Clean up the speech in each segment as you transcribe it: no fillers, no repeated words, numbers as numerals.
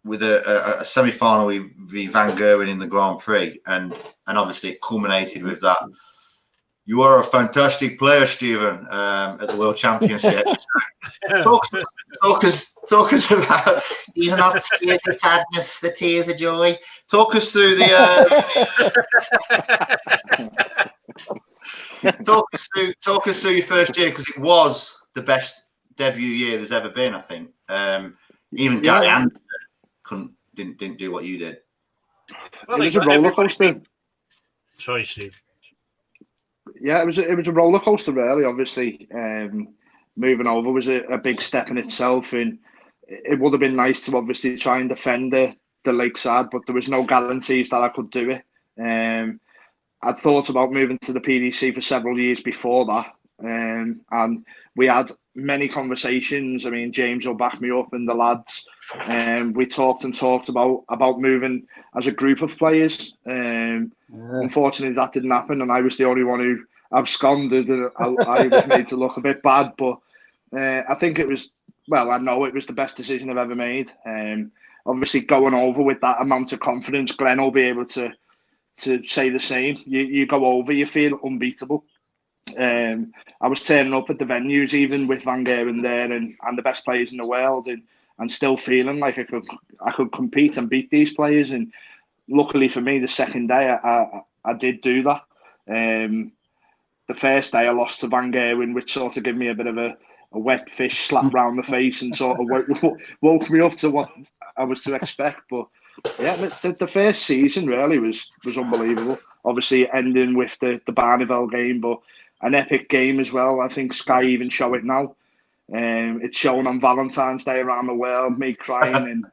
with a semi-final with Van Gerwen in the Grand Prix, and obviously it culminated with that. You are a fantastic player, Stephen, at the World Championship. talk us about, these are not tears of sadness, the tears of joy. Talk us through the talk us through your first year, because it was the best debut year there's ever been, I think. Even Gary Anderson didn't do what you did. Well, it was a roller coaster. Sorry, Steve. Yeah, it was a roller coaster, really. Obviously, moving over was a big step in itself, and it would have been nice to obviously try and defend the Lakeside, but there was no guarantees that I could do it. I'd thought about moving to the PDC for several years before that, and we had many conversations. I mean, James will back me up, and the lads. We talked about moving as a group of players. Unfortunately, that didn't happen, and I was the only one who absconded, and I was made to look a bit bad. But I think it was, well, I know it was the best decision I've ever made. Obviously, going over with that amount of confidence, Glenn will be able to say the same. You go over, you feel unbeatable. I was turning up at the venues, even with Van Gerwen there and the best players in the world, and still feeling like I could compete and beat these players. And luckily for me, the second day I did do that. The first day I lost to Van Gerwen, which sort of gave me a bit of a wet fish slap round the face and sort of woke me up to what I was to expect. But yeah, the first season really was unbelievable. Obviously ending with the Barneveld game, but an epic game as well. I think Sky even show it now. It's shown on Valentine's Day around the world, me crying,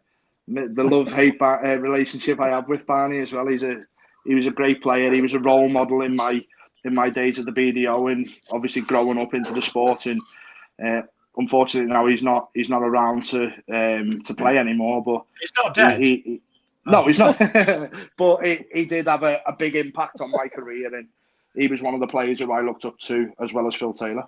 and the love-hate relationship I have with Barney as well. He was a great player. He was a role model in my days at the BDO, and obviously growing up into the sport. And unfortunately now he's not around to play anymore. But he's not dead. No, he's not. But he did have a big impact on my career, and he was one of the players who I looked up to, as well as Phil Taylor.